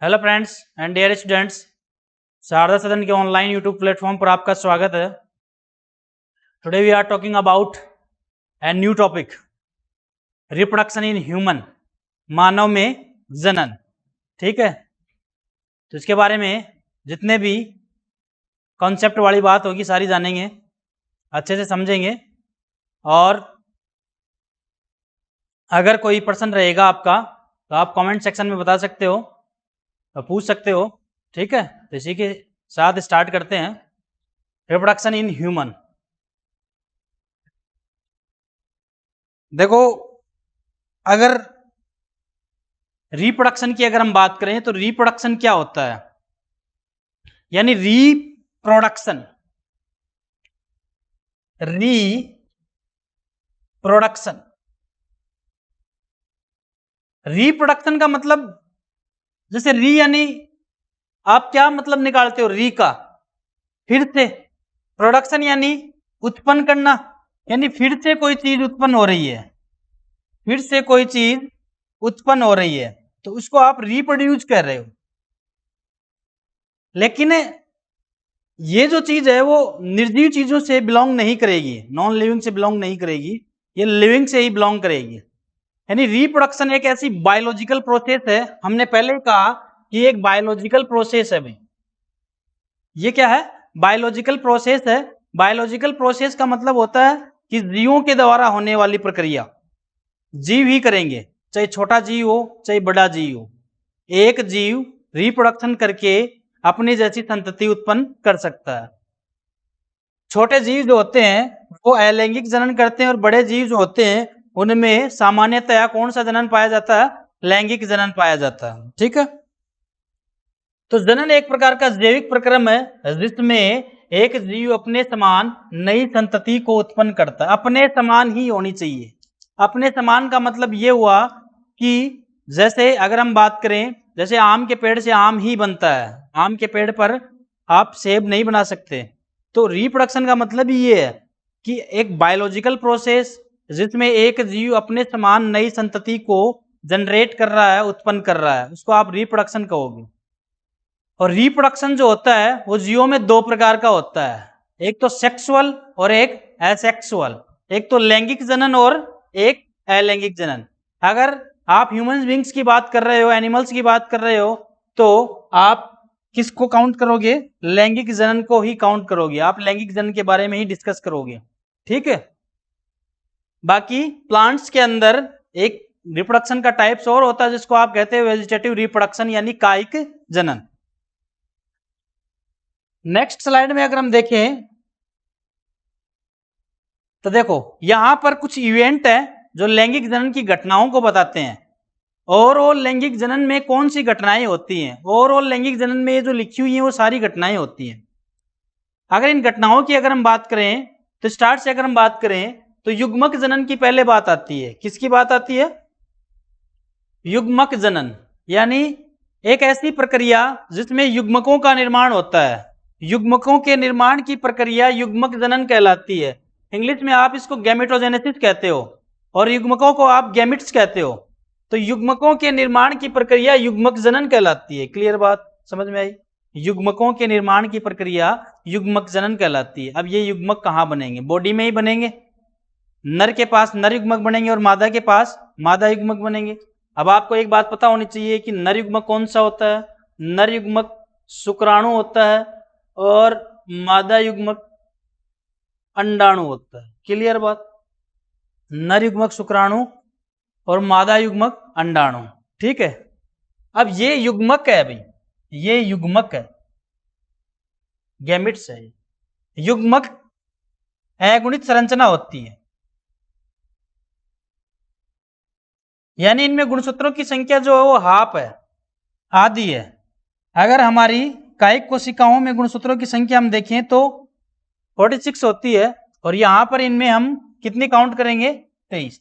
Hello friends and dear students, Sharda Sadan के online YouTube platform पर आपका स्वागत है। Today we are talking about a new topic, reproduction in human, मानव में जनन। ठीक है, तो इसके बारे में जितने भी कॉन्सेप्ट वाली बात होगी सारी जानेंगे, अच्छे से समझेंगे। और अगर कोई प्रश्न रहेगा आपका तो आप कमेंट सेक्शन में बता सकते हो, पूछ सकते हो। ठीक है, तो इसी के साथ स्टार्ट करते हैं। Reproduction in human. देखो, अगर रिप्रोडक्शन की अगर हम बात करें तो रिप्रोडक्शन क्या होता है, यानी रिप्रोडक्शन रिप्रोडक्शन का मतलब, जैसे री यानी आप क्या मतलब निकालते हो री का, फिर से। प्रोडक्शन यानी उत्पन्न करना, यानी फिर से कोई चीज उत्पन्न हो रही है, फिर से कोई चीज उत्पन्न हो रही है, तो उसको आप रिप्रोड्यूस कर रहे हो। लेकिन ये जो चीज है वो निर्जीव चीजों से बिलोंग नहीं करेगी, नॉन लिविंग से बिलोंग नहीं करेगी, ये लिविंग से ही बिलोंग करेगी। यानी रिप्रोडक्शन एक ऐसी बायोलॉजिकल प्रोसेस है, हमने पहले कहा कि एक बायोलॉजिकल प्रोसेस है भाई। ये क्या है? बायोलॉजिकल प्रोसेस है। बायोलॉजिकल प्रोसेस का मतलब होता है कि जीवों के द्वारा होने वाली प्रक्रिया जीव ही करेंगे, चाहे छोटा जीव हो चाहे बड़ा जीव हो। एक जीव रिप्रोडक्शन करके अपनी जैसी संतति उत्पन्न कर सकता है। छोटे जीव जो होते हैं वो अलैंगिक जनन करते हैं, और बड़े जीव जो होते हैं उनमें सामान्यतया कौन सा जनन पाया जाता है? लैंगिक जनन पाया जाता है। ठीक है, तो जनन एक प्रकार का जैविक प्रक्रम है जिसमें एक जीव अपने समान नई संतति को उत्पन्न करता है। अपने समान ही होनी चाहिए। अपने समान का मतलब ये हुआ कि जैसे अगर हम बात करें, जैसे आम के पेड़ से आम ही बनता है, आम के पेड़ पर आप सेब नहीं बना सकते। तो रिप्रोडक्शन का मतलब ही ये है कि एक बायोलॉजिकल प्रोसेस जिसमें एक जीव अपने समान नई संतति को जनरेट कर रहा है, उत्पन्न कर रहा है, उसको आप रिप्रोडक्शन कहोगे। और रिप्रोडक्शन जो होता है वो जीवों में दो प्रकार का होता है, एक तो सेक्सुअल और एक एसेक्सुअल। एक तो लैंगिक जनन और एक अलैंगिक जनन। अगर आप ह्यूमन बींग्स की बात कर रहे हो, एनिमल्स की बात कर रहे हो, तो आप किसको काउंट करोगे? लैंगिक जनन को ही काउंट करोगे। आप लैंगिक जनन के बारे में ही डिस्कस करोगे। ठीक है, बाकी प्लांट्स के अंदर एक रिप्रोडक्शन का टाइप्स और होता है जिसको आप कहते हैं वेजिटेटिव रिप्रोडक्शन, यानी कायिक जनन। नेक्स्ट स्लाइड में अगर हम देखें तो देखो यहां पर कुछ इवेंट है जो लैंगिक जनन की घटनाओं को बताते हैं। ओवरऑल लैंगिक जनन में कौन सी घटनाएं होती हैं? ओवरऑल लैंगिक जनन में ये जो लिखी हुई है वो सारी घटनाएं होती हैं। अगर इन घटनाओं की अगर हम बात करें तो स्टार्ट से अगर हम बात करें तो युग्मक जनन की पहले बात आती है। किसकी बात आती है? युग्मक जनन, यानी एक ऐसी प्रक्रिया जिसमें युग्मकों का निर्माण होता है। युग्मकों के निर्माण की प्रक्रिया युग्मक जनन कहलाती है। इंग्लिश में आप इसको गैमेटोजेनेसिस कहते हो और युग्मकों को आप गैमिट्स कहते हो। तो युग्मकों के निर्माण की प्रक्रिया युग्मक जनन कहलाती है। क्लियर बात समझ में आई? युग्मकों के निर्माण की प्रक्रिया युग्मक जनन कहलाती है। अब ये युग्मक कहाँ बनेंगे? बॉडी में ही बनेंगे। नर के पास नर युग्मक बनेंगे और मादा के पास मादा युग्मक बनेंगे। अब आपको एक बात पता होनी चाहिए कि नर युग्मक कौन सा होता है। नर युग्मक शुक्राणु होता है और मादा युग्मक अंडाणु होता है। क्लियर बात? नर युग्मक शुक्राणु और मादा युग्मक अंडाणु। ठीक है, अब ये युग्मक है भाई, ये युग्मक है, गैमिट्स है। युग्मक अगुणित संरचना होती है, यानी इनमें गुणसूत्रों की संख्या जो है वो हाफ है, आधी है। अगर हमारी कायिक कोशिकाओं में गुणसूत्रों की संख्या हम देखें तो 46 होती है, और यहां पर इनमें हम कितनी काउंट करेंगे? 23।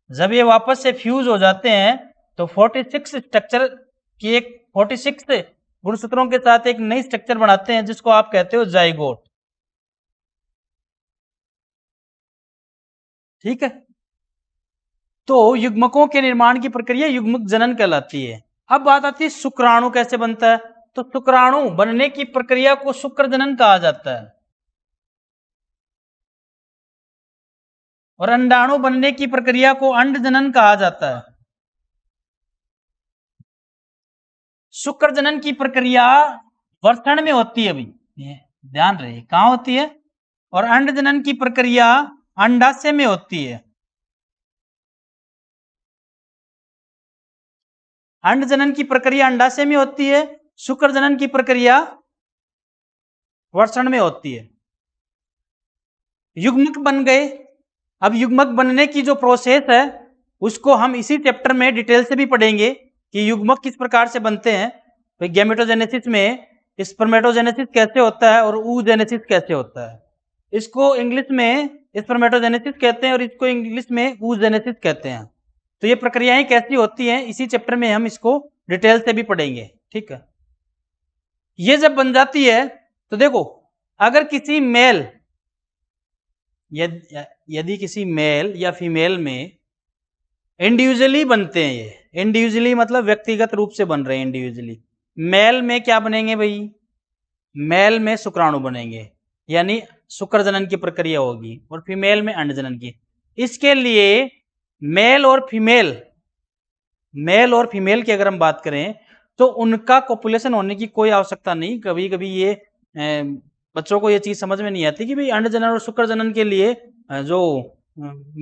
जब ये वापस से फ्यूज हो जाते हैं तो 46 स्ट्रक्चर की एक 46 गुणसूत्रों के साथ एक नई स्ट्रक्चर बनाते हैं जिसको आप कहते हो जाइगोट। ठीक है, तो युग्मकों के निर्माण की प्रक्रिया युग्मक जनन कहलाती है। अब बात आती है शुक्राणु कैसे बनता है। तो शुक्राणु बनने की प्रक्रिया को शुक्र जनन कहा जाता है, और अंडाणु बनने की प्रक्रिया को अंड जनन कहा जाता है। शुक्र जनन की प्रक्रिया वर्षण में होती है, अभी ध्यान रहे कहां होती है, और अंड जनन की प्रक्रिया अंडाशय में होती है। अंड जनन की प्रक्रिया अंडाशय में होती है, शुक्र जनन की प्रक्रिया वर्षण में होती है। युग्मक बन गए। अब युग्मक बनने की जो प्रोसेस है उसको हम इसी चैप्टर में डिटेल से भी पढ़ेंगे कि युग्मक किस प्रकार से बनते हैं। तो गैमेटोजेनेसिस में स्पर्मेटोजेनेसिस कैसे होता है और ooजेनेसिस कैसे होता है। इसको इंग्लिश में स्पर्मेटोजेनेसिस कहते हैं और इसको इंग्लिश में ooजेनेसिस कहते हैं। तो ये प्रक्रियाएं कैसी होती हैं इसी चैप्टर में हम इसको डिटेल से भी पढ़ेंगे, ठीक है। ये जब बन जाती है तो देखो, अगर किसी मेल यदि किसी मेल या फीमेल में इंडिविजुअली बनते हैं, ये इंडिविजुअली मतलब व्यक्तिगत रूप से बन रहे हैं इंडिविजुअली। मेल में क्या बनेंगे भाई, मेल में शुक्राणु बनेंगे, यानी शुक्र जनन की प्रक्रिया होगी, और फीमेल में अंड जनन की। इसके लिए मेल और फीमेल की अगर हम बात करें तो उनका कॉपुलेशन होने की कोई आवश्यकता नहीं। कभी कभी ये बच्चों को ये चीज समझ में नहीं आती कि भाई अंड जनन और शुक्र जनन के लिए जो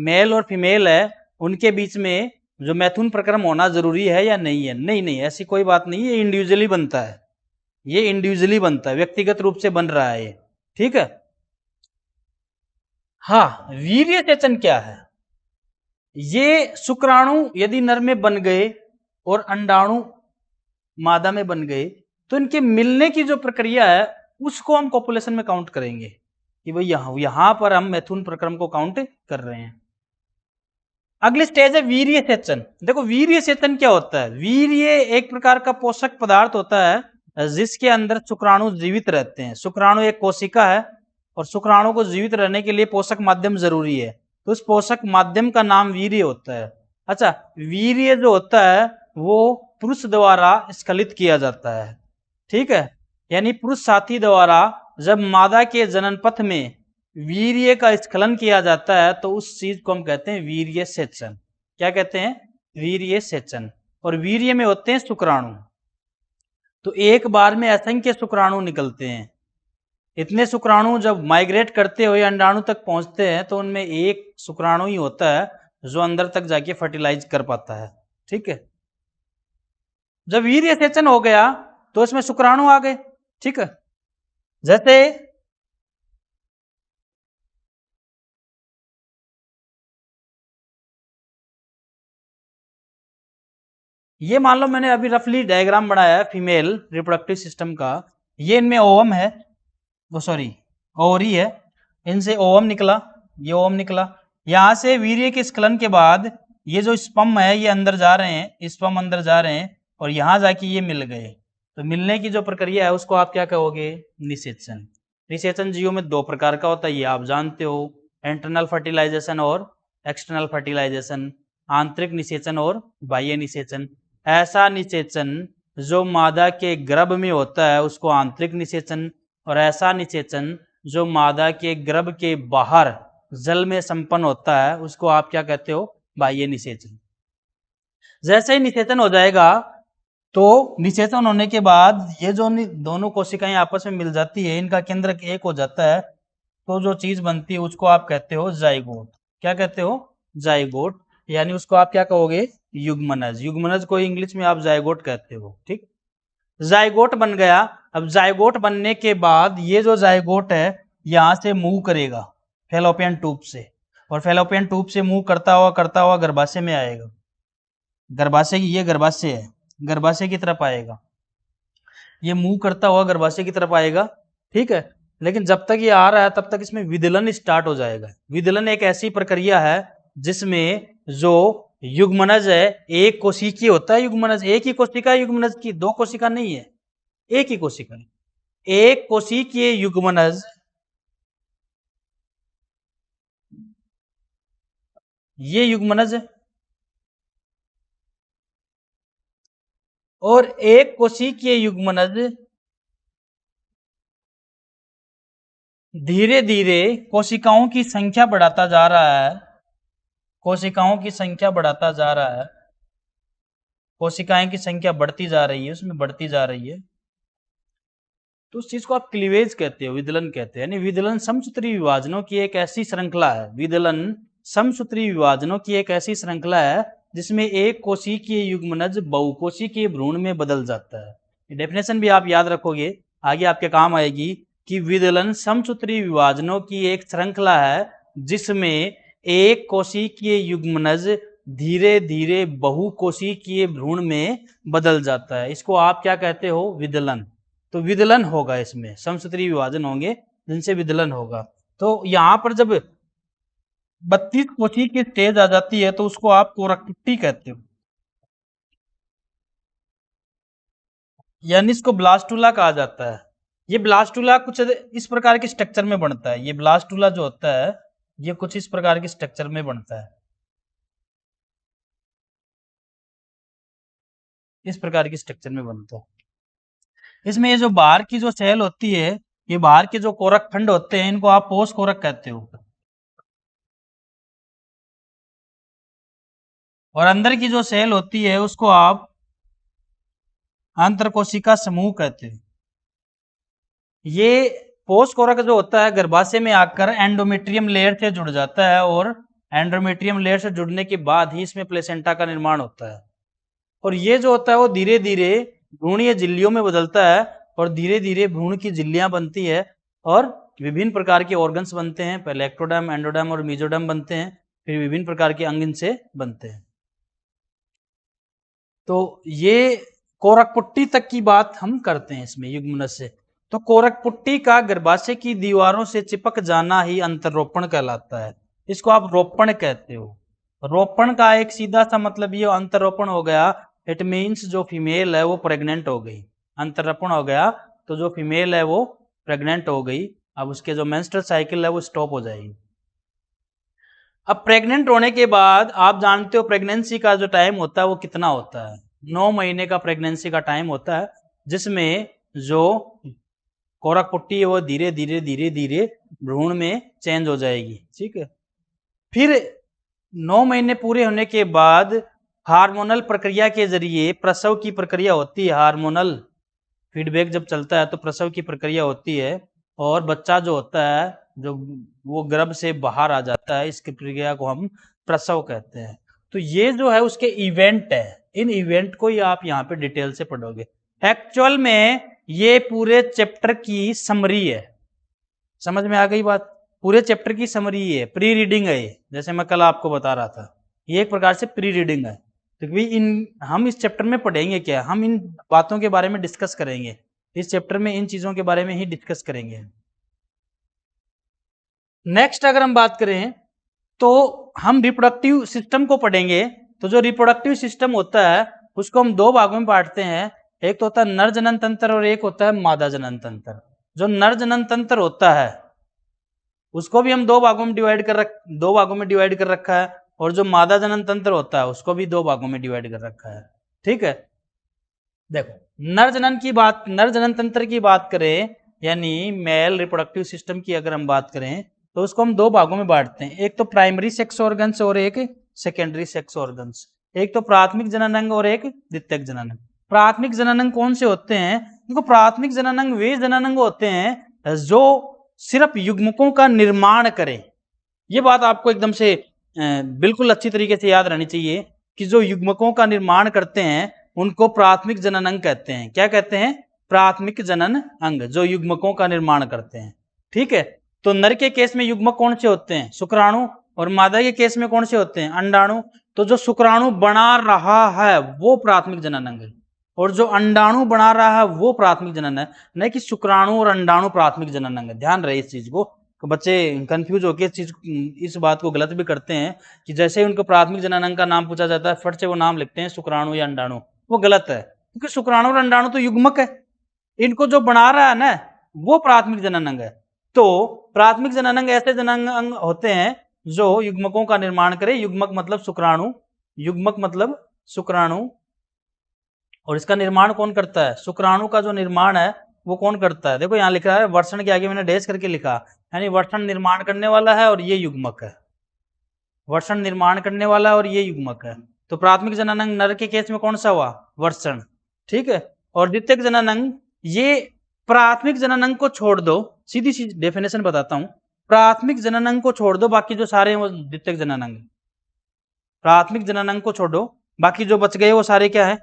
मेल और फीमेल है उनके बीच में जो मैथुन प्रक्रम होना जरूरी है या नहीं है। नहीं नहीं, ऐसी कोई बात नहीं, ये इंडिविजुअली बनता है, ये इंडिविजुअली बनता है, व्यक्तिगत रूप से बन रहा है ये, ठीक है। हाँ, वीर्य सेचन क्या है, ये शुक्राणु यदि नर में बन गए और अंडाणु मादा में बन गए तो इनके मिलने की जो प्रक्रिया है उसको हम कॉपुलेशन में काउंट करेंगे कि भाई यहां पर हम मैथुन प्रक्रम को काउंट कर रहे हैं। अगली स्टेज है वीर्य सेचन। देखो वीर्य सेचन क्या होता है, वीर्य एक प्रकार का पोषक पदार्थ होता है जिसके अंदर शुक्राणु जीवित रहते हैं। शुक्राणु एक कोशिका है और शुक्राणु को जीवित रहने के लिए पोषक माध्यम जरूरी है, तो उस पोषक माध्यम का नाम वीर्य होता है। अच्छा, वीर्य जो होता है वो पुरुष द्वारा स्खलित किया जाता है, ठीक है। यानी पुरुष साथी द्वारा जब मादा के जनन पथ में वीर्य का स्खलन किया जाता है तो उस चीज को हम कहते हैं वीर्य सेचन। क्या कहते हैं, वीर्य सेचन। और वीर्य में होते हैं शुक्राणु, तो एक बार में असंख्य शुक्राणु निकलते हैं। इतने शुक्राणु जब माइग्रेट करते हुए अंडाणु तक पहुंचते हैं तो उनमें एक शुक्राणु ही होता है जो अंदर तक जाके फर्टिलाइज कर पाता है, ठीक है। जब वीर्य सेचन हो गया तो इसमें शुक्राणु आ गए, ठीक है। जैसे ये मान लो मैंने अभी रफली डायग्राम बनाया है फीमेल रिप्रोडक्टिव सिस्टम का। ये इनमें ओवम है, वो सॉरी ओवरी है, इनसे ओवम निकला, ये ओवम निकला। यहां से वीर्य के स्खलन के बाद ये जो स्पर्म है ये अंदर जा रहे हैं, स्पर्म अंदर जा रहे हैं और यहां जाके ये मिल गए। तो मिलने की जो प्रक्रिया है उसको आप क्या कहोगे, निषेचन। निषेचन जीवों में दो प्रकार का होता है, ये आप जानते हो, इंटरनल फर्टिलाइजेशन और एक्सटर्नल फर्टिलाइजेशन, आंतरिक निषेचन और बाह्य निषेचन। ऐसा निषेचन जो मादा के गर्भ में होता है उसको आंतरिक निषेचन, और ऐसा निषेचन जो मादा के गर्भ के बाहर जल में संपन्न होता है उसको आप क्या कहते हो, बाह्य निषेचन। जैसे ही निषेचन हो जाएगा तो निषेचन होने के बाद ये जो दोनों कोशिकाएं आपस में मिल जाती है, इनका केंद्रक एक हो जाता है, तो जो चीज बनती है उसको आप कहते हो जाइगोट। क्या कहते हो, जाइगोट। यानी उसको आप क्या कहोगे, युग्मनज। युग्मनज को इंग्लिश में आप जाइगोट कहते हो, ठीक। जाइगोट बन गया। अब जाइगोट बनने के बाद ये जो जाइगोट है यहां से मूव करेगा फेलोपियन ट्यूब से, और फेलोपियन ट्यूब से मूव करता हुआ गर्भाशय में आएगा। गर्भाशय की ये गर्भाशय है, गर्भाशय की तरफ आएगा, ये मूव करता हुआ गर्भाशय की तरफ आएगा, ठीक है। लेकिन जब तक ये आ रहा है तब तक इसमें विदलन स्टार्ट हो जाएगा। विदलन एक ऐसी प्रक्रिया है जिसमें जो युग्मनज है, एक कोशिकीय होता है युग्मनज, एक ही कोशिका है युग्मनज की, दो कोशिका नहीं है, एक ही कोशिका है। एक कोशिकीय युग्मनज, ये युग्मनज है, और एक कोशिकीय युग्मनज धीरे धीरे कोशिकाओं की संख्या बढ़ाता जा रहा है, कोशिकाओं की संख्या बढ़ाता जा रहा है, कोशिकाएं की संख्या बढ़ती जा रही है, उसमें बढ़ती जा रही है। तो उस चीज को आप क्लीवेज कहते हो, विदलन कहते हैं। यानी विदलन समसूत्री विभाजनों की एक ऐसी श्रृंखला है, विदलन समसूत्री विभाजनों की एक ऐसी श्रृंखला है जिसमें एक कोशिकीय युग्मनज बहुकोशिकीय भ्रूण में बदल जाता है। डेफिनेशन भी आप याद रखोगे, आगे आपके काम आएगी कि विदलन समसूत्री विभाजनों की एक श्रृंखला है जिसमें एक कोशिकीय युग्मनज धीरे धीरे बहुकोशिकीय भ्रूण में बदल जाता है। इसको आप क्या कहते हो? विदलन। तो विदलन होगा, इसमें समसूत्री विभाजन होंगे जिनसे विदलन होगा। तो यहां पर जब 32 कोशिकीय की स्टेज आ जाती है तो उसको आप कोरकपुट्टी कहते हो, यानी इसको ब्लास्टुला कहा जाता है। ये ब्लास्टुला कुछ इस प्रकार के स्ट्रक्चर में बनता है। ये ब्लास्टुला जो होता है ये कुछ इस प्रकार के स्ट्रक्चर में बनता है, इस प्रकार के स्ट्रक्चर में बनता है। इसमें ये जो बाहर की जो सेल होती है, ये बाहर के जो कोरक खंड होते हैं, इनको आप पोष कोरक कहते हो, और अंदर की जो सेल होती है उसको आप आंतरकोशिका समूह कहते हैं। ये पोष कोरक जो होता है गर्भाशय में आकर एंडोमेट्रियम लेयर से जुड़ जाता है, और एंडोमेट्रियम लेयर से जुड़ने के बाद ही इसमें प्लेसेंटा का निर्माण होता है। और ये जो होता है वो धीरे धीरे भ्रूणीय झिल्लियों में बदलता है, और धीरे धीरे भ्रूण की झिल्लियां बनती है और विभिन्न प्रकार के ऑर्गन्स बनते हैं। पहले एक्टोडर्म, एंडोडर्म और मेसोडर्म बनते हैं, फिर विभिन्न प्रकार के अंग इनसे बनते हैं। तो ये कोरकपुट्टी तक की बात हम करते हैं इसमें युग्मनज से। तो कोरकपुट्टी का गर्भाशय की दीवारों से चिपक जाना ही अंतरोपण कहलाता है। इसको आप रोपण कहते हो। रोपण का एक सीधा सा मतलब ये अंतरोपण हो गया, इट मीन्स जो फीमेल है वो प्रेग्नेंट हो गई। अंतरोपण हो गया तो जो फीमेल है वो प्रेग्नेंट हो गई, अब उसके जो मेंस्ट्रुअल साइकिल है वो स्टॉप हो जाएगी। अब प्रेग्नेंट होने के बाद आप जानते हो प्रेगनेंसी का जो टाइम होता है वो कितना होता है? 9 महीने का प्रेगनेंसी का टाइम होता है, जिसमें जो कोरकपुट्टी है वो धीरे धीरे धीरे धीरे भ्रूण में चेंज हो जाएगी। ठीक है, फिर 9 महीने पूरे होने के बाद हार्मोनल प्रक्रिया के जरिए प्रसव की प्रक्रिया होती है। हार्मोनल फीडबैक जब चलता है तो प्रसव की प्रक्रिया होती है, और बच्चा जो होता है जो वो गर्भ से बाहर आ जाता है। इसकी प्रक्रिया को हम प्रसव कहते हैं। तो ये जो है उसके इवेंट है, इन इवेंट को ही आप यहाँ पे डिटेल से पढ़ोगे। एक्चुअल में ये पूरे चैप्टर की समरी है। समझ में आ गई बात? पूरे चैप्टर की समरी है, प्री रीडिंग है ये, जैसे मैं कल आपको बता रहा था, ये एक प्रकार से प्री रीडिंग है। तो भाई हम इस चैप्टर में पढ़ेंगे क्या? हम इन बातों के बारे में डिस्कस करेंगे, इस चैप्टर में इन चीजों के बारे में ही डिस्कस करेंगे। नेक्स्ट अगर हम बात करें तो हम रिप्रोडक्टिव सिस्टम को पढ़ेंगे। तो जो रिप्रोडक्टिव सिस्टम होता है उसको हम दो भागों में बांटते हैं, एक तो होता है नर जनन तंत्र और एक होता है मादा जनन तंत्र। जो नर जनन तंत्र होता है उसको भी हम दो भागों में डिवाइड कर रखा है, और जो मादा जनन तंत्र होता है उसको भी दो भागों में डिवाइड कर रखा है। ठीक है, देखो नर जनन तंत्र की बात करें, यानी मेल रिप्रोडक्टिव सिस्टम की अगर हम बात करें तो उसको हम दो भागों में बांटते हैं, एक तो प्राइमरी सेक्स ऑर्गन्स और एक सेकेंडरी सेक्स ऑर्गन्स। एक तो प्राथमिक जननांग और एक द्वितीयक जननांग। प्राथमिक जननांग कौन से होते हैं? देखो, प्राथमिक जननांग वे जननांग होते हैं जो सिर्फ युग्मकों का निर्माण करें। ये बात आपको एकदम से बिल्कुल अच्छी तरीके से याद रहनी चाहिए कि जो युग्मकों का निर्माण करते हैं उनको प्राथमिक जनन अंग कहते हैं। क्या कहते हैं? प्राथमिक जनन अंग, जो युग्मकों का निर्माण करते हैं। ठीक है, तो नर के केस में युग्मक कौन से होते हैं? शुक्राणु। और मादा के केस में कौन से होते हैं? अंडाणु। तो जो शुक्राणु बना रहा है वो प्राथमिक जनन अंग है, और जो अंडाणु बना रहा है वो प्राथमिक जनन है, नहीं कि शुक्राणु और अंडाणु प्राथमिक जनन अंग है। ध्यान रहे इस चीज को, तो बच्चे कंफ्यूज होकर इस बात को गलत भी करते हैं कि जैसे ही उनको प्राथमिक जनन अंग का नाम पूछा जाता है फट से वो नाम लिखते हैं शुक्राणु या अंडाणु। वो गलत है, क्योंकि शुक्राणु और अंडाणु तो युग्मक है, इनको जो बना रहा है ना वो प्राथमिक जनन अंग है। तो प्राथमिक जनन अंग ऐसे जनन अंग होते हैं जो युग्मकों का निर्माण करे। युग्मक मतलब शुक्राणु, युग्मक मतलब शुक्राणु, और इसका निर्माण कौन करता है? शुक्राणु का जो निर्माण है वो कौन करता है? देखो यहाँ लिखा है वर्षण के आगे मैंने डैश करके लिखा, यानी वर्षण निर्माण करने वाला है और ये युग्मक है। वर्षण निर्माण करने वाला है और ये युग्मक है। तो प्राथमिक जननांग नर के केस में कौन सा हुआ? वर्षण। ठीक है। और द्वितीयक जननांग, ये प्राथमिक जननांग को छोड़ दो, सीधी सी डेफिनेशन बताता हूं, प्राथमिक जननांग को छोड़ दो, बाकी जो सारे हैं वो द्वितीयक जननांग। प्राथमिक जननांग को छोड़ो, बाकी जो बच गए वो सारे क्या है?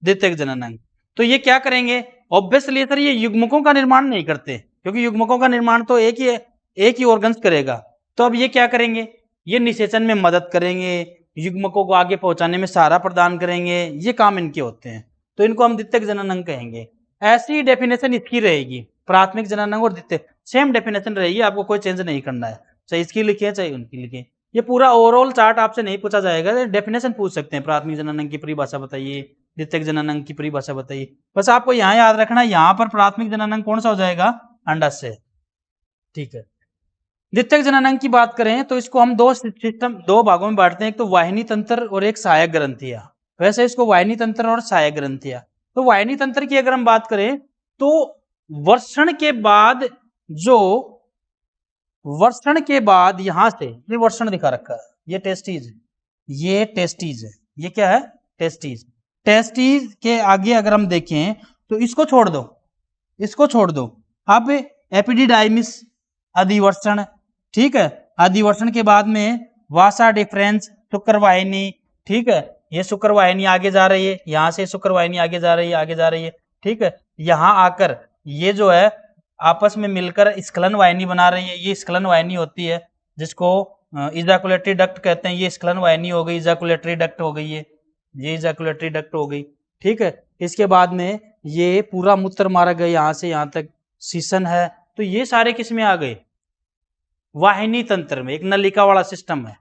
द्वितीयक जननांग। तो ये क्या करेंगे? ऑब्वियसली सर ये युग्मकों का निर्माण नहीं करते, क्योंकि युग्मकों का निर्माण तो एक ही है, एक ही ऑर्गन्स करेगा। तो अब ये क्या करेंगे? ये निषेचन में मदद करेंगे, युग्मकों को आगे पहुंचाने में सहारा प्रदान करेंगे, ये काम इनके होते हैं। तो इनको हम द्वितीयक जननांग कहेंगे। ऐसी डेफिनेशन इसकी रहेगी, प्राथमिक जननांग और द्वितीयक सेम डेफिनेशन रहेगी, आपको कोई चेंज नहीं करना है, चाहे इसकी लिखे चाहे उनकी लिखे। ये पूरा ओवरऑल चार्ट आपसे नहीं पूछा जाएगा, डेफिनेशन पूछ सकते हैं, प्राथमिक जननांग की परिभाषा बताइए, द्वितीयक जननांग की परिभाषा बताइए। बस आपको यहाँ याद रखना है, यहाँ पर प्राथमिक जननांग कौन सा हो जाएगा? अंडाशय। ठीक है। द्वितीयक जननांग की बात करें तो इसको हम दो भागों में बांटते हैं, एक तो वाहिनी तंत्र और एक सहायक ग्रंथियां। वैसे इसको वाहिनी तंत्र और सहायक ग्रंथियां। तो वाहिनी तंत्र की अगर हम बात करें तो वर्षण के बाद यहां से ये वर्षण दिखा रखा है, ये टेस्टीज है, ये टेस्टीज है, ये क्या है? टेस्टीज। टेस्टीज के आगे अगर हम देखें तो इसको छोड़ दो, इसको छोड़ दो। अब एपिडिडाइमिस अधिवर्षण, ठीक है, अधिवर्षण के बाद में वासा डिफरेंस शुक्रवाहिनी, ठीक है, ये शुक्रवाहिनी आगे जा रही है, यहां से शुक्रवाहिनी आगे जा रही है, आगे जा रही है, ठीक है, यहां आकर ये जो है आपस में मिलकर स्खलन वाहिनी बना रही है, ये स्खलन वाहिनी होती है जिसको इजाकुलेटरी डक्ट कहते हैं, ये स्खलन वाहिनी हो गई, इजाकुलेटरी डक्ट हो गई, ये इजाकुलेटरी डक्ट हो गई, ठीक है। इसके बाद में ये पूरा मूत्र मार्ग है, यहां से यहां तक सीसन है, तो ये सारे किस में आ गए? वाहिनी तंत्र में। एक नलिका वाला सिस्टम है,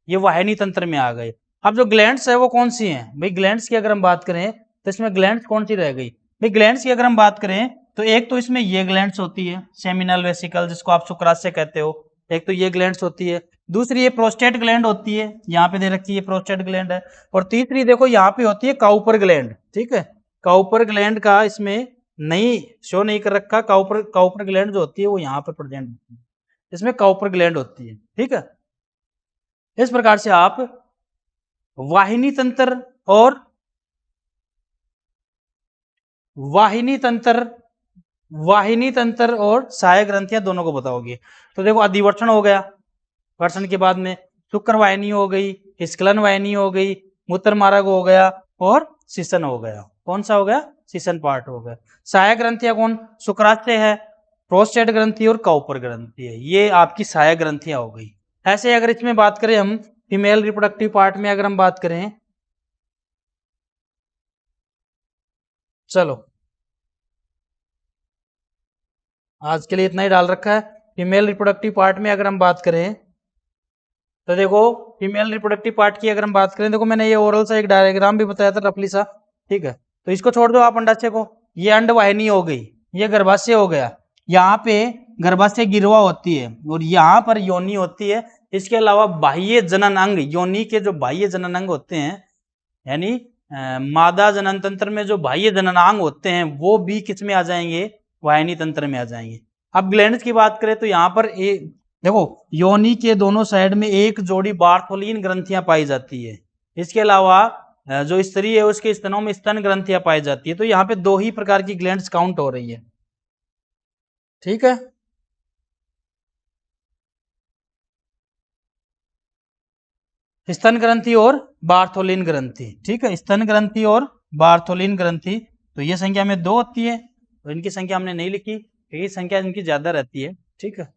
ये वाहिनी तंत्र में आ गए। अब जो ग्लैंड्स है वो कौन सी हैं भाई? ग्लैंड्स की अगर हम बात करें तो इसमें ग्लैंड्स कौन सी रह गई भाई? ग्लैंड्स की अगर हम बात करें तो एक तो इसमें ये ग्लैंड्स होती है सेमिनल वेसिकल, जिसको आप शुक्राशय कहते हो, एक तो ये ग्लैंड्स होती है, दूसरी ये प्रोस्टेट ग्लैंड होती है, यहाँ पे दे रखी है प्रोस्टेट ग्लैंड है, और तीसरी देखो यहाँ पे होती है काउपर ग्लैंड, ठीक है। काउपर ग्लैंड का इसमें नहीं शो नहीं कर रखा, काउपर ग्लैंड जो होती है वो यहाँ पर प्रेजेंट होती है, इसमें काउपर ग्लैंड होती है, ठीक है। इस प्रकार से आप वाहिनी तंत्र और सहायक ग्रंथियां दोनों को बताओगे। तो देखो अधिवर्षण हो गया, वर्षण के बाद में शुक्र वाहिनी हो गई, स्खलन वाहिनी हो गई, मूत्र मार्ग हो गया और सीसन हो गया। कौन सा हो गया? सीसन पार्ट हो गया। सहायक ग्रंथियां कौन? शुक्राशय है, प्रोस्टेट ग्रंथि और काउपर ग्रंथि है, ये आपकी सहायक ग्रंथियां हो गई। ऐसे अगर इसमें बात करें हम फीमेल रिप्रोडक्टिव पार्ट में अगर हम बात करें, चलो आज के लिए इतना ही डाल रखा है। फीमेल रिप्रोडक्टिव पार्ट में अगर हम बात करें तो देखो फीमेल रिप्रोडक्टिव पार्ट की अगर हम बात करें, देखो मैंने ये ओरल सा एक डायग्राम भी बताया था रफली सा, ठीक है। तो इसको छोड़ दो आप अंडाशय को, ये अंडवाहिनी हो गई, ये गर्भाशय हो गया, यहाँ पे गर्भाशय गिरवा होती है और यहाँ पर योनि होती है। इसके अलावा बाह्य जनन अंग, योनि के जो बाह्य जनन अंग होते हैं, यानी मादा जनन तंत्र में जो बाह्य जननांग होते हैं वो भी किस में आ जाएंगे? वाहिनी तंत्र में आ जाएंगे। अब ग्लैंड्स की बात करें तो यहाँ पर देखो योनि के दोनों साइड में एक जोड़ी बार्थोलिन ग्रंथियां पाई जाती है। इसके अलावा जो स्त्री है उसके स्तनों में स्तन ग्रंथियां पाई जाती है। तो यहाँ पे दो ही प्रकार की ग्लैंड्स काउंट हो रही है, ठीक है। स्तन ग्रंथि और बार्थोलिन ग्रंथि, ठीक है, स्तन ग्रंथि और बार्थोलिन ग्रंथि। तो ये संख्या में दो होती है, तो इनकी संख्या हमने नहीं लिखी क्योंकि संख्या इनकी ज्यादा रहती है, ठीक है।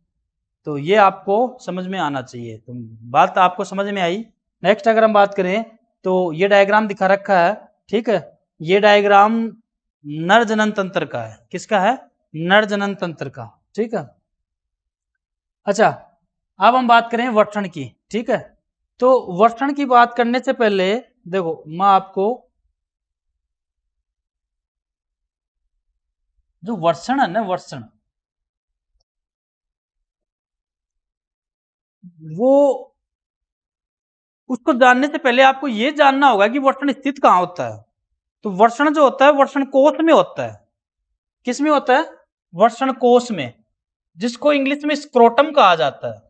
तो ये आपको समझ में आना चाहिए, तो बात आपको समझ में आई। नेक्स्ट अगर हम बात करें तो ये डायग्राम दिखा रखा है, ठीक है, ये डायग्राम नर जनन तंत्र का है। किसका है? नर जनन तंत्र का, ठीक है। अच्छा अब हम बात करें वर्षण की, ठीक है। तो वर्षण की बात करने से पहले देखो मैं आपको जो वर्षण है ना, वर्षण वो उसको जानने से पहले आपको ये जानना होगा कि वर्षण स्थित कहाँ होता है। तो वर्षण जो होता है वर्षण कोश में होता है। किस में होता है? वर्षण कोश में, जिसको इंग्लिश में स्क्रोटम कहा जाता है।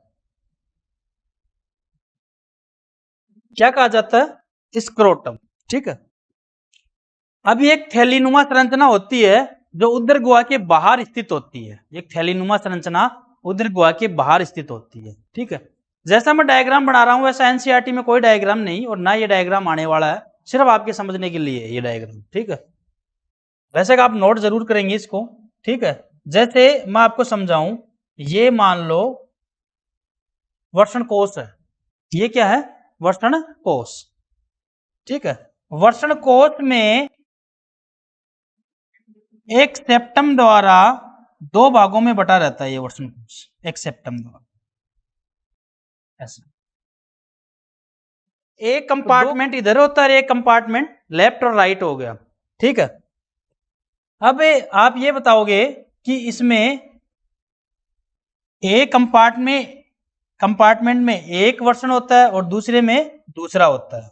क्या कहा जाता है? स्क्रोटम। ठीक है। अभी एक थैलीनुमा संरचना होती है जो उदर गुहा के बाहर स्थित होती है। एक थैलीनुमा संरचना उदर गुहा के बाहर स्थित होती है। ठीक है। जैसा मैं डायग्राम बना रहा हूं वैसा एनसीईआरटी में कोई डायग्राम नहीं और ना ये डायग्राम आने वाला है, सिर्फ आपके समझने के लिए ये डायग्राम। ठीक है। वैसे आप नोट जरूर करेंगे इसको। ठीक है। जैसे मैं आपको समझाऊं, ये मान लो वर्षण कोश है। ये क्या है? वर्षण कोश। ठीक है। वर्षण कोश में एक सेप्टम द्वारा दो भागों में बटा रहता है ये वर्षण कोश, एक सेप्टम द्वारा ऐसा। एक कंपार्टमेंट इधर होता है, एक कंपार्टमेंट लेफ्ट और राइट हो गया। ठीक है। अब आप ये बताओगे कि इसमें एक कंपार्टमेंट में एक वर्षण होता है और दूसरे में दूसरा होता है,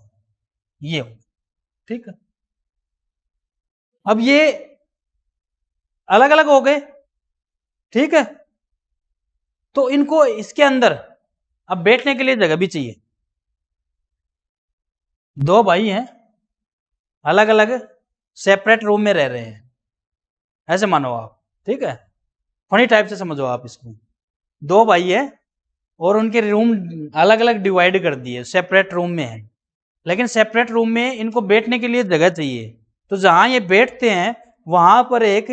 ये। ठीक है। अब ये अलग अलग हो गए। ठीक है। तो इनको इसके अंदर अब बैठने के लिए जगह भी चाहिए। दो भाई हैं, अलग अलग सेपरेट रूम में रह रहे हैं, ऐसे मानो आप। ठीक है। फनी टाइप से समझो आप इसको। दो भाई है और उनके रूम अलग अलग डिवाइड कर दिए, सेपरेट रूम में है, लेकिन सेपरेट रूम में इनको बैठने के लिए जगह चाहिए। तो जहां ये बैठते हैं वहां पर एक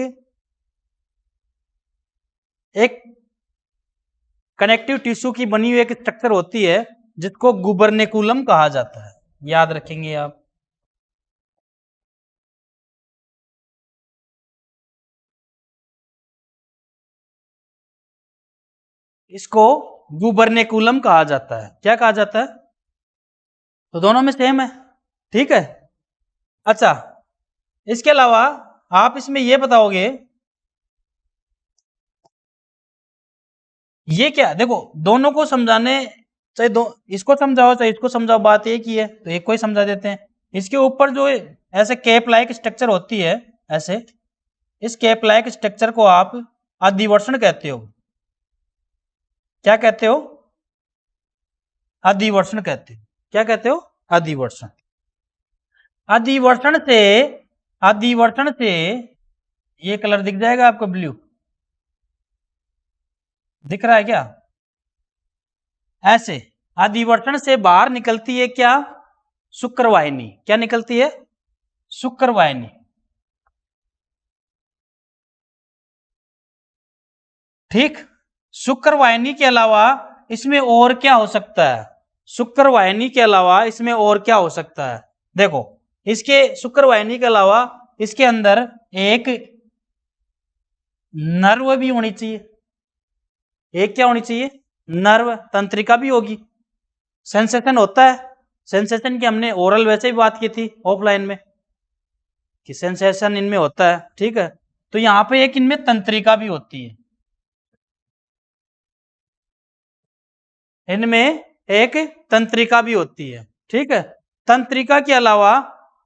कनेक्टिव टिश्यू की बनी हुई एक स्ट्रक्चर होती है जिसको गुबर्नेकुलम कहा जाता है। याद रखेंगे आप। इसको गुबर्नेकुलम कहा जाता है। क्या कहा जाता है? तो दोनों में सेम है। ठीक है। अच्छा, इसके अलावा आप इसमें यह बताओगे, ये क्या, देखो दोनों को समझाने, चाहे दो इसको समझाओ चाहे इसको समझाओ, बात एक ही है, तो एक को ही समझा देते हैं। इसके ऊपर जो ऐसे कैप लाइक स्ट्रक्चर होती है, ऐसे, इस कैप लाइक स्ट्रक्चर को आप अधिवर्षण कहते हो। क्या कहते हो? अधिवर्षण कहते हो। क्या कहते हो? अधिवर्षण। अधिवर्षण से ये कलर दिख जाएगा आपको, ब्लू दिख रहा है क्या? ऐसे अधिवर्षण से बाहर निकलती है क्या? शुक्रवाहिनी। क्या निकलती है? शुक्रवाहिनी। ठीक। शुक्रवाहिनी के अलावा इसमें और क्या हो सकता है? शुक्रवाहिनी के अलावा इसमें और क्या हो सकता है? देखो, इसके शुक्रवाहिनी के अलावा इसके अंदर एक नर्व भी होनी चाहिए। एक क्या होनी चाहिए? नर्व। तंत्रिका भी होगी। सेंसेशन होता है। सेंसेशन की हमने ओरल वैसे ही बात की थी ऑफलाइन में कि सेंसेशन इनमें होता है। ठीक है। तो यहां पे एक इनमें तंत्रिका भी होती है। इनमें एक तंत्रिका भी होती है। ठीक है। तंत्रिका के अलावा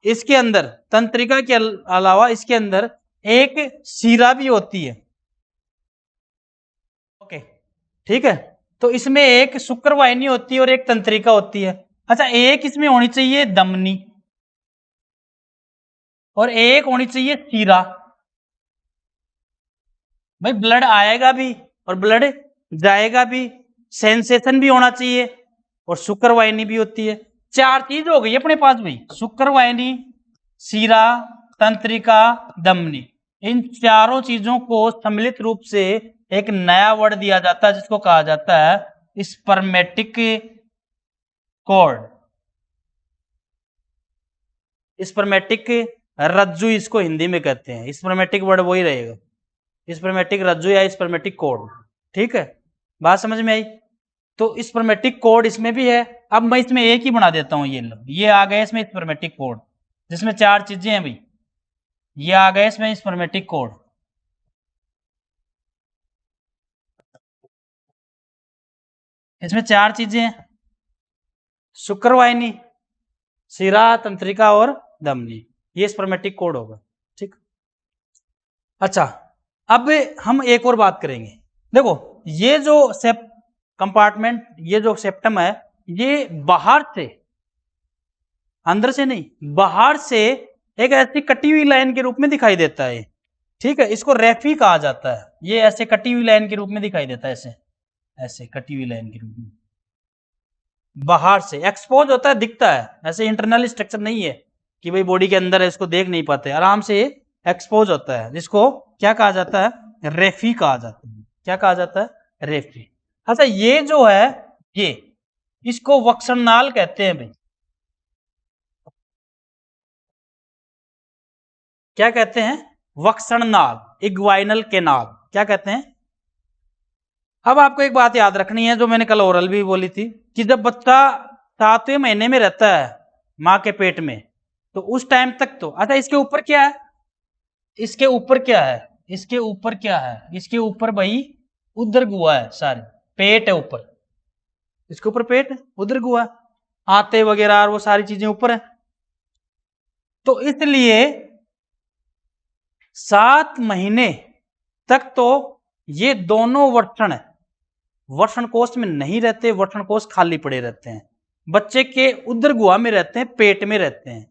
इसके अंदर, तंत्रिका के अलावा इसके अंदर एक शिरा भी होती है। ओके। ठीक है। तो इसमें एक शुक्रवाहिनी होती है और एक तंत्रिका होती है। अच्छा, एक इसमें होनी चाहिए धमनी और एक होनी चाहिए शिरा। भाई ब्लड आएगा भी और ब्लड जाएगा भी, सेंसेशन भी होना चाहिए और शुक्रवाहिनी भी होती है। चार चीज हो गई अपने पास भाई, शुक्रवाहिनी, शिरा, तंत्रिका, धमनी। इन चारों चीजों को सम्मिलित रूप से एक नया वर्ड दिया जाता है जिसको कहा जाता है स्पर्मेटिक कॉर्ड। स्पर्मेटिक रज्जु इसको हिंदी में कहते हैं। स्पर्मेटिक वर्ड वही रहेगा, स्पर्मेटिक रज्जु या स्पर्मेटिक कॉर्ड। ठीक है। बात समझ में आई? तो स्पर्मेटिक कोड इसमें भी है। अब मैं इसमें एक ही बना देता हूं, ये आ गया इसमें स्पर्मेटिक कोड, जिसमें चार चीजें हैं भाई। ये आ गया इसमें स्पर्मेटिक कोड। इसमें चार चीजें हैं, शुक्रवाहिनी, शिरा, तंत्रिका और धमनी। ये स्पर्मेटिक कोड होगा। ठीक, अच्छा अब हम एक और बात करेंगे। देखो ये जो कंपार्टमेंट, ये जो सेप्टम है, ये बाहर से, अंदर से नहीं, बाहर से एक ऐसी कटी हुई लाइन के रूप में दिखाई देता है। ठीक है, इसको रेफी कहा जाता है। ये ऐसे कटी हुई लाइन के रूप में दिखाई देता है, ऐसे ऐसे कटी हुई लाइन के रूप में बाहर से एक्सपोज होता है, दिखता है। ऐसे इंटरनल स्ट्रक्चर नहीं है कि भाई बॉडी के अंदर है, इसको देख नहीं पाते, आराम से एक्सपोज होता है, जिसको क्या कहा जाता है, रेफी कहा जाता है। क्या कहा जाता है, रेफी। अच्छा ये जो है, ये इसको वक्षनाल कहते हैं भाई। क्या कहते हैं, वक्षनाल, इग्वाइनल केनाल, क्या कहते हैं। अब आपको एक बात याद रखनी है, जो मैंने कल ओरल भी बोली थी, कि जब बच्चा 7वें महीने में रहता है मां के पेट में, तो उस टाइम तक तो, अच्छा इसके ऊपर क्या है, इसके ऊपर क्या है, इसके ऊपर क्या है, इसके ऊपर भाई उदर गुहा है, सारे पेट है ऊपर, इसके ऊपर पेट है, उदर गुहा, आते वगैरह और वो सारी चीजें ऊपर है। तो इसलिए 7 महीने तक तो ये दोनों वर्षण वर्षण कोष में नहीं रहते, वर्षण कोष खाली पड़े रहते हैं, बच्चे के उदर गुहा में रहते हैं, पेट में रहते हैं।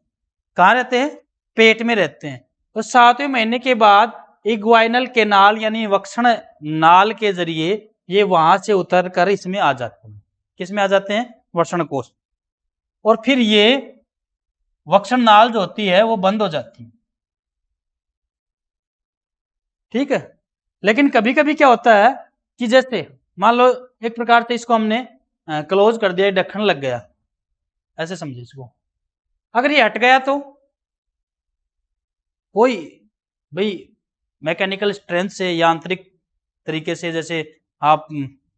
कहाँ रहते हैं, पेट में रहते हैं। तो 7वें महीने के बाद इग्वाइनल केनाल यानी वक्षण नाल के जरिए ये वहां से उतर कर इसमें आ जाते हैं। किसमें आ जाते हैं, वर्षण कोष। और फिर ये वक्षण नाल जो होती है वो बंद हो जाती है। ठीक है, लेकिन कभी कभी क्या होता है कि जैसे मान लो एक प्रकार से इसको हमने क्लोज कर दिया, ढक्कन लग गया, ऐसे समझिए इसको। अगर ये हट गया तो कोई भाई मैकेनिकल स्ट्रेंथ से, यांत्रिक तरीके से, जैसे आप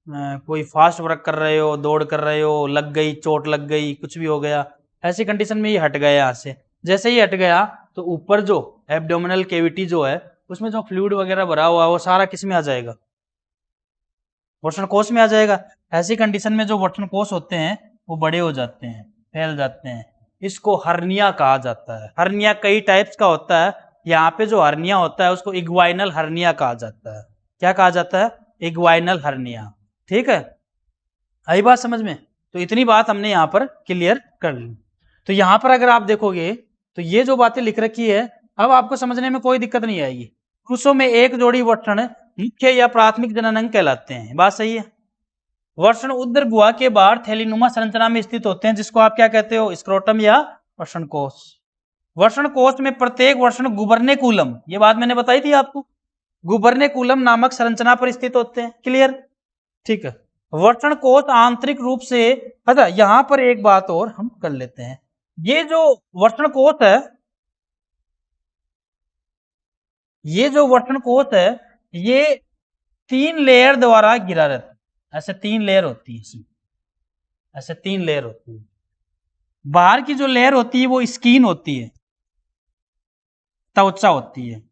कोई फास्ट वर्क कर रहे हो, दौड़ कर रहे हो, लग गई, चोट लग गई, कुछ भी हो गया, ऐसी कंडीशन में ये हट गया यहाँ से। जैसे ही हट गया तो ऊपर जो एब्डोमिनल कैविटी जो है, उसमें जो फ्लूइड वगैरह भरा हुआ है वो सारा किस में आ जाएगा, वर्षण कोष में आ जाएगा। ऐसी कंडीशन में जो वर्षण कोष होते हैं वो बड़े हो जाते हैं, फैल जाते हैं, इसको हर्निया कहा जाता है। हर्निया कई टाइप्स का होता है, यहाँ पे जो हर्निया होता है उसको इग्वाइनल हर्निया कहा जाता है। क्या कहा जाता है, इग्वाइनल हर्निया। ठीक है, आई बात समझ में। तो इतनी बात हमने यहाँ पर क्लियर कर ली। तो यहाँ पर अगर आप देखोगे तो ये जो बातें लिख रखी है, अब आपको समझने में कोई दिक्कत नहीं आएगी। पुरुषों में एक जोड़ी वर्षण मुख्य या प्राथमिक जननांग कहलाते हैं, बात सही है। वर्षण उदर गुहा के बाहर थैलीनुमा संरचना में स्थित होते हैं, जिसको आप क्या कहते हो, स्क्रोटम या वर्षण कोष। वर्षण कोष में प्रत्येक वर्षण गुबर्नेकुलम, ये बात मैंने बताई थी आपको, गुबर्नेकुलम नामक संरचना पर स्थित होते हैं। क्लियर, ठीक है। वर्षण कोष आंतरिक रूप से, अच्छा यहां पर एक बात और हम कर लेते हैं, ये जो वर्षण कोष है, ये जो वर्षण कोष है, ये 3 लेयर द्वारा घिरा रहता है। ऐसे 3 लेयर होती है इसमें, ऐसे 3 लेयर होती है। बाहर की जो लेयर होती है वो स्किन होती है, त्वचा होती है।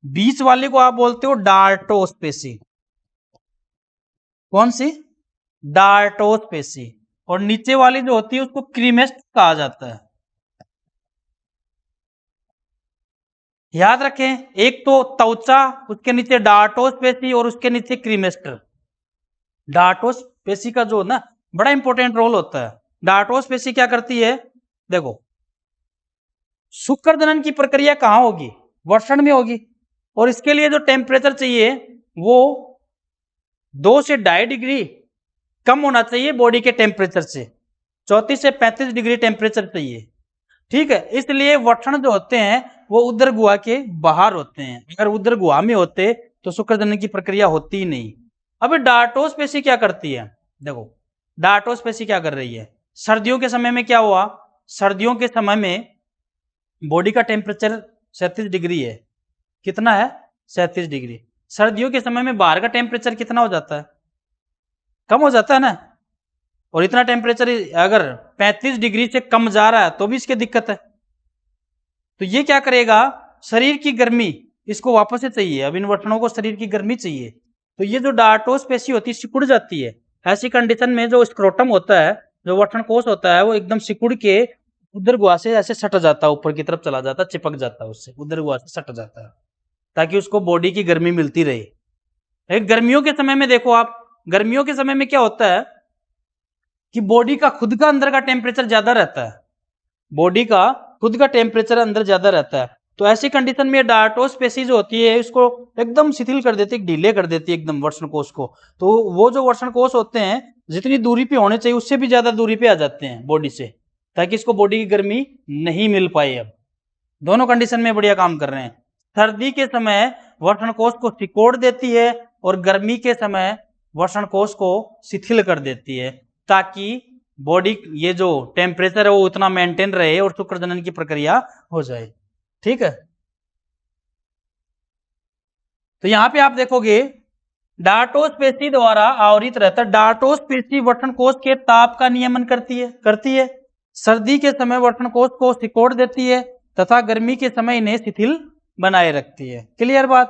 बीच वाले को आप बोलते हो डार्टोस्पेसी। कौन सी, डार्टोस्पेसी। और नीचे वाली जो होती है उसको क्रीमेस्ट कहा जाता है। याद रखें, एक तो त्वचा, उसके नीचे डार्टोस्पेसी और उसके नीचे क्रीमेस्टर। डार्टोस्पेसी का जो ना बड़ा इंपॉर्टेंट रोल होता है। डार्टोस्पेसी क्या करती है, देखो शुक्र जनन की प्रक्रिया कहां होगी, वर्षण में होगी, और इसके लिए जो टेम्परेचर चाहिए वो 2 से 2.5 डिग्री कम होना चाहिए बॉडी के टेम्परेचर से, 34 से 35 डिग्री टेम्परेचर चाहिए। ठीक है, इसलिए वर्षण जो होते हैं वो उदर गुहा के बाहर होते हैं। अगर उदर गुहा में होते तो शुक्र जनन की प्रक्रिया होती ही नहीं। अब डार्टोस्पेसी क्या करती है, देखो डार्टोस्पेसी क्या कर रही है, सर्दियों के समय में क्या हुआ, सर्दियों के समय में बॉडी का टेम्परेचर 37 डिग्री है, कितना है, 37 डिग्री। सर्दियों के समय में बाहर का टेम्परेचर कितना हो जाता है, कम हो जाता है ना। और इतना टेम्परेचर अगर 35 डिग्री से कम जा रहा है तो भी इसकी दिक्कत है। तो ये क्या करेगा, शरीर की गर्मी इसको वापस से चाहिए। अब इन वर्षणों को शरीर की गर्मी चाहिए, तो ये जो डार्टोस्पेसी होती है सिकुड़ जाती है। ऐसी कंडीशन में जो स्क्रोटम होता है, जो वर्षण कोष होता है, वो एकदम सिकुड़ के उदर गुहा से ऐसे सट जाता है, ऊपर की तरफ चला जाता है, चिपक जाता है उससे, उदर गुहा से सट जाता है, ताकि उसको बॉडी की गर्मी मिलती रहे। एक गर्मियों के समय में देखो आप, गर्मियों के समय में क्या होता है कि बॉडी का खुद का अंदर का टेम्परेचर ज्यादा रहता है, बॉडी का खुद का टेम्परेचर अंदर ज्यादा रहता है, तो ऐसी कंडीशन में डायटोस्पेसी जो होती है इसको एकदम शिथिल कर देती है, ढीले कर देती है एकदम वर्षण कोष को। तो वो जो वर्षण कोष होते हैं जितनी दूरी पे होने चाहिए उससे भी ज्यादा दूरी पे आ जाते हैं बॉडी से, ताकि इसको बॉडी की गर्मी नहीं मिल पाए। अब दोनों कंडीशन में बढ़िया काम कर रहे हैं। सर्दी के समय वर्षण कोष को सिकोड़ देती है और गर्मी के समय वर्षण कोष को शिथिल कर देती है, ताकि बॉडी ये जो टेम्परेचर है वो उतना मेंटेन रहे और शुक्र जनन की प्रक्रिया हो जाए। ठीक है, तो यहां पे आप देखोगे डार्टोस्पेसी द्वारा आवरित रहता है। डार्टोस्पेसी वर्षण कोष के ताप का नियमन करती है। सर्दी के समय वर्षण कोष को सिकोड़ देती है तथा गर्मी के समय इन्हें शिथिल बनाए रखती है। क्लियर बात?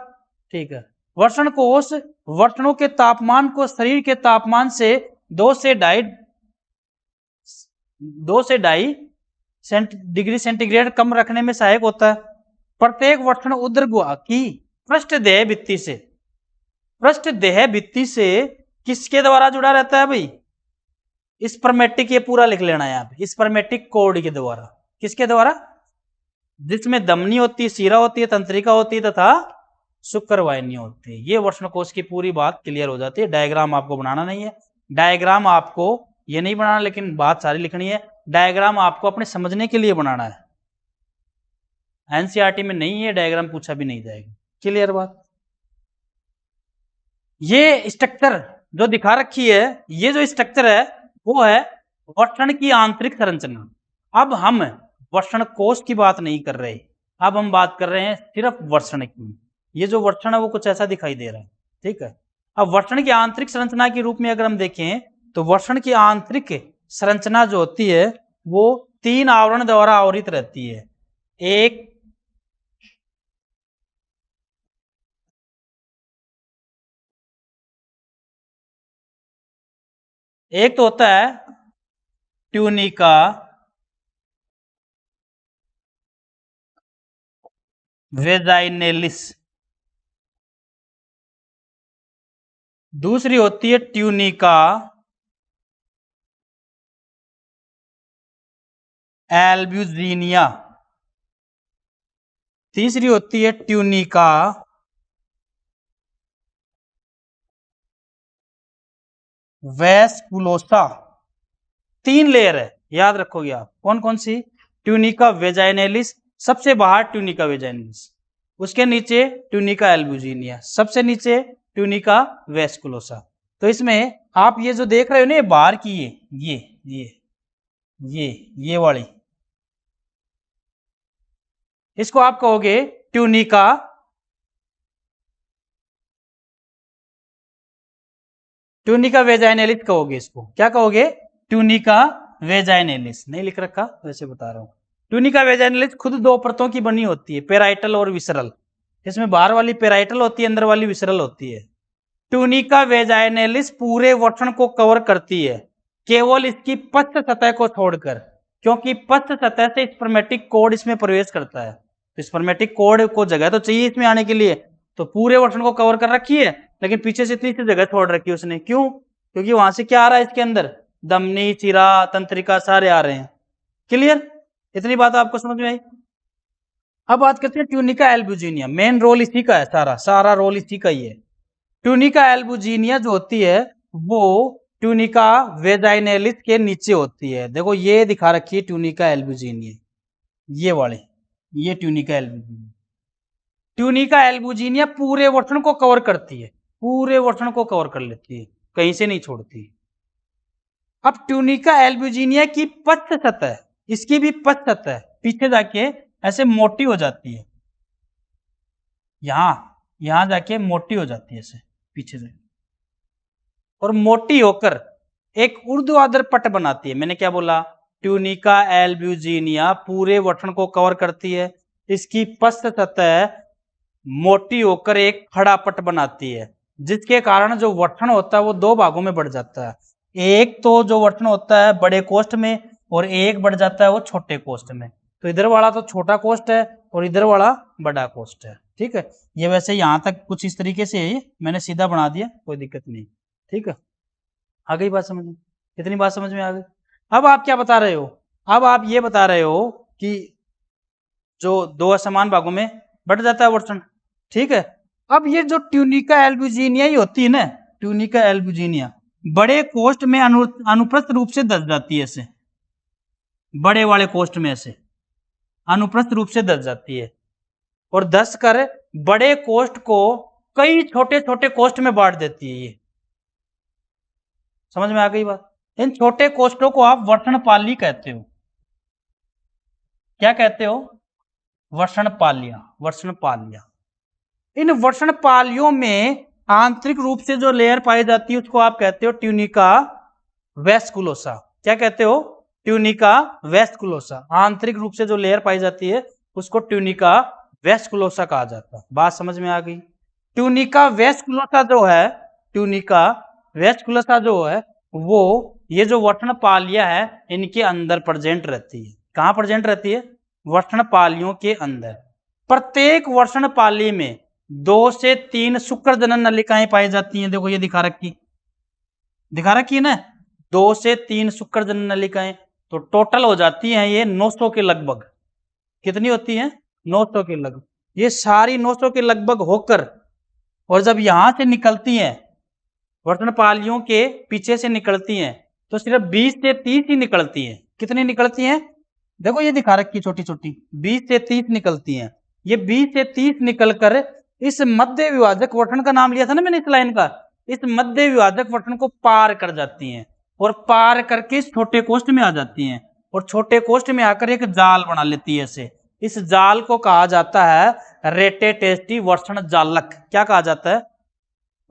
ठीक है। वर्षण कोष वर्षणों के तापमान को शरीर के तापमान से 2 से 2.5 डिग्री सेंटीग्रेड कम रखने में सहायक होता है। प्रत्येक वर्षण उदर गुहा की पृष्ठदेह भित्ति से किसके द्वारा जुड़ा रहता है भाई? स्पर्मेटिक, ये पूरा लिख लेना है यहाँ पे, स्पर्मेटिक कोड के द्वारा। किसके द्वारा? जिसमें धमनी होती है, शिरा होती है, तंत्रिका होती है तथा शुक्रवाहिनी होती है। ये वर्षण कोष की पूरी बात क्लियर हो जाती है। डायग्राम आपको बनाना नहीं है, डायग्राम आपको ये नहीं बनाना, लेकिन बात सारी लिखनी है। डायग्राम आपको अपने समझने के लिए बनाना है, एनसीईआरटी में नहीं है डायग्राम, पूछा भी नहीं जाएगा। क्लियर बात? ये स्ट्रक्चर जो दिखा रखी है, ये जो स्ट्रक्चर है वो है वर्षण की आंतरिक संरचना। अब हम वर्षण कोष की बात नहीं कर रहे, अब हम बात कर रहे हैं सिर्फ वर्षण की। ये जो वर्षण है वो कुछ ऐसा दिखाई दे रहा है। ठीक है, अब वर्षण की आंतरिक संरचना के रूप में अगर हम देखें तो वर्षण की आंतरिक संरचना जो होती है वो 3 आवरण द्वारा आवरित रहती है। एक तो होता है ट्यूनिका, वेजाइनेलिस, दूसरी होती है ट्यूनिका एल्ब्यूजिनिया, तीसरी होती है ट्यूनिका वेस्कुलोसा। 3 लेयर है, याद रखोगे आप। कौन कौन सी? ट्यूनिका वेजाइनेलिस, सबसे बाहर ट्यूनिका वेजाइनेलिस, उसके नीचे ट्यूनिका एल्ब्यूजिनिया, सबसे नीचे ट्यूनिका वेस्कुलोसा। तो इसमें आप ये जो देख रहे हो ना, ये बाहर की ये वाली, इसको आप कहोगे ट्यूनिका वेजाइनेलिस कहोगे। इसको क्या कहोगे? Tunica vaginalis. नहीं लिख रखा, वैसे बता रहा हूं। ट्यूनिका वेजाइनेलिस खुद 2 परतों की बनी होती है, पेराइटल और विसरल। इसमें बाहर वाली पेराइटल होती है, अंदर वाली विसरल होती है। ट्यूनिका वेजाइनेलिस पूरे वर्षण को कवर करती है, केवल इसकी पश्च सतह को छोड़कर, क्योंकि पश्च सतह से स्पर्मेटिक कोड इसमें प्रवेश करता है। तो स्पर्मेटिक कोड को जगह तो चाहिए इसमें आने के लिए, तो पूरे वर्षण को कवर कर रखी है, लेकिन पीछे से इतनी सी जगह छोड़ रखी है उसने। क्यों? क्योंकि वहां से क्या आ रहा है इसके अंदर? धमनी, चिरा, तंत्रिका सारे आ रहे हैं। क्लियर? इतनी बात आपको समझ में आई? अब बात करते हैं ट्यूनिका एल्ब्यूजिनिया। मेन रोल इसी का है, सारा रोल इसी का ही है। ट्यूनिका एल्ब्यूजिनिया जो होती है वो ट्यूनिका वेजाइनेलिस के नीचे होती है। देखो ये दिखा रखी है ट्यूनिका एल्ब्यूजिनिया, ये वाले, ये ट्यूनिका एल्ब्यूजिनिया। ट्यूनिका एल्ब्यूजिनिया पूरे वर्षण को कवर करती है, पूरे वर्षण को कवर कर लेती है, कहीं से नहीं छोड़ती। अब ट्यूनिका एल्ब्यूजिनिया की पश्च सतह, इसकी भी पश्च सतह पीछे जाके ऐसे मोटी हो जाती है, यहां जाके मोटी हो जाती है ऐसे पीछे से, और मोटी होकर एक ऊर्ध्वाधर पट बनाती है। मैंने क्या बोला? ट्यूनिका एल्ब्यूजिनिया पूरे वर्षण को कवर करती है, इसकी पश्च सतह मोटी होकर एक खड़ा पट बनाती है, जिसके कारण जो वर्षण होता है वो 2 भागों में बढ़ जाता है। एक तो जो वर्षण होता है बड़े कोष्ठ में, और एक बढ़ जाता है वो छोटे कोष्ठ में। तो इधर वाला तो छोटा कोष्ठ है और इधर वाला बड़ा कोष्ठ है। ठीक है, ये वैसे यहाँ तक कुछ इस तरीके से मैंने सीधा बना दिया, कोई दिक्कत नहीं। ठीक है, आ गई बात समझ में? कितनी बात समझ में आ गई? अब आप क्या बता रहे हो? अब आप ये बता रहे हो कि जो दो असमान भागों में बढ़ जाता है वर्षण। ठीक है, अब ये जो ट्यूनिका एल्ब्यूजिनिया ही होती है ना, ट्यूनिका एल्ब्यूजिनिया बड़े कोष्ठ में अनुप्रस्थ रूप से दस जाती है। ऐसे बड़े वाले कोष्ठ में ऐसे अनुप्रस्थ रूप से दस जाती है और दस कर बड़े कोष्ठ को कई छोटे छोटे कोष्ठ में बांट देती है। ये समझ में आ गई बात? इन छोटे कोष्ठों को आप वर्षणपाली कहते हो। क्या कहते हो? वर्षणपालियां, वर्षणपालियां। इन वर्षणपालियों में आंतरिक रूप से जो लेयर पाई जाती है उसको आप कहते हो ट्यूनिका वेस्कुलोसा। क्या कहते हो? ट्यूनिका वेस्कुलोसा। आंतरिक रूप से जो लेयर पाई जाती है उसको ट्यूनिका वेस्कुलोसा कहा जाता है। बात समझ में आ गई? ट्यूनिका वेस्कुलोसा जो है, ट्यूनिका वेस्कुलोसा जो है वो ये जो वर्षणपालियां है इनके अंदर प्रेजेंट रहती है। कहां प्रेजेंट रहती है? वर्षणपालियों के अंदर। प्रत्येक वर्षणपाली में 2 से 3 शुक्र जनन नलिकाएं पाई जाती हैं। देखो ये दिखा रखी है ना, 2 से 3 शुक्र जनन नलिकाएं। तो टोटल हो जाती हैं ये 900 के लगभग। कितनी होती हैं? 900 के लगभग। ये सारी 900 के लगभग होकर और जब यहां से निकलती हैं, वर्षणपालियों के पीछे से निकलती हैं, तो सिर्फ 20 से 30 ही निकलती हैं। कितनी निकलती हैं? देखो ये दिखा रखी छोटी छोटी, 20 से 30 निकलती हैं। ये 20 से 30 निकलकर इस मध्य विभाजक वर्षण का नाम लिया था ना मैंने इस लाइन का, इस मध्य विभाजक वर्षण को पार कर जाती हैं और पार करके इस छोटे कोष्ठ में आ जाती हैं और छोटे कोष्ठ में आकर एक जाल बना लेती है ऐसे। इस जाल को कहा जाता है रेटेटेस्टी वर्षण जालक। क्या कहा जाता है?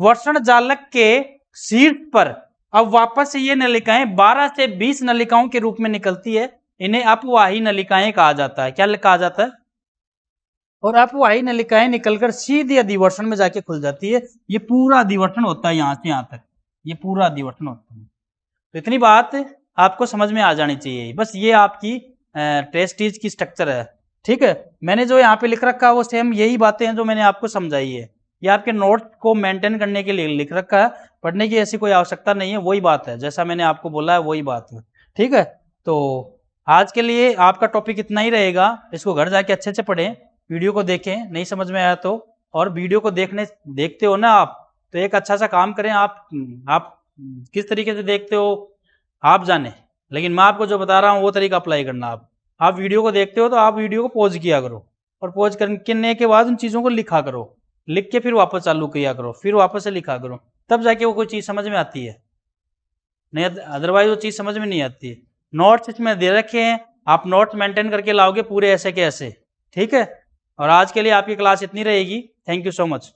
वर्षण जालक के शीर्ष पर अब वापस से ये नलिकाएं 12 से 20 नलिकाओं के रूप में निकलती है। इन्हें अपवाही नलिकाएं कहा जाता है। क्या कहा जाता है? और अपवाही नलिकाएं निकलकर सीधे अधिवर्षण में जाके खुल जाती है। ये पूरा अधिवर्षण होता है यहां से यहां तक, ये पूरा अधिवर्षण होता है। तो इतनी बात आपको समझ में आ जानी चाहिए। बस ये आपकी टेस्टीज की स्ट्रक्चर है। ठीक है, मैंने जो यहाँ पे लिख रखा है वो सेम यही बातें हैं जो मैंने आपको समझाई है। ये आपके नोट्स को मेंटेन करने के लिए लिख रखा है, पढ़ने की ऐसी कोई आवश्यकता नहीं है। वही बात है, जैसा मैंने आपको बोला है वही बात है। ठीक है, तो आज के लिए आपका टॉपिक इतना ही रहेगा। इसको घर जाके अच्छे से पढ़ें, वीडियो को देखें, नहीं समझ में आया तो। और वीडियो को देखते हो ना आप, तो एक अच्छा सा काम करें। आप किस तरीके से देखते हो आप जाने, लेकिन मैं आपको जो बता रहा हूँ वो तरीका अप्लाई करना। आप वीडियो को देखते हो तो आप वीडियो को पॉज किया करो और पॉज करने के बाद उन चीज़ों को लिखा करो, लिख के फिर वापस चालू किया करो, फिर वापस से लिखा करो, तब जाके वो कोई चीज़ समझ में आती है। नहीं अदरवाइज वो चीज़ समझ में नहीं आती है। नोट्स इसमें दे रखे हैं, आप नोट्स मेंटेन करके लाओगे पूरे ऐसे के ऐसे। ठीक है, और आज के लिए आपकी क्लास इतनी रहेगी। Thank you so much.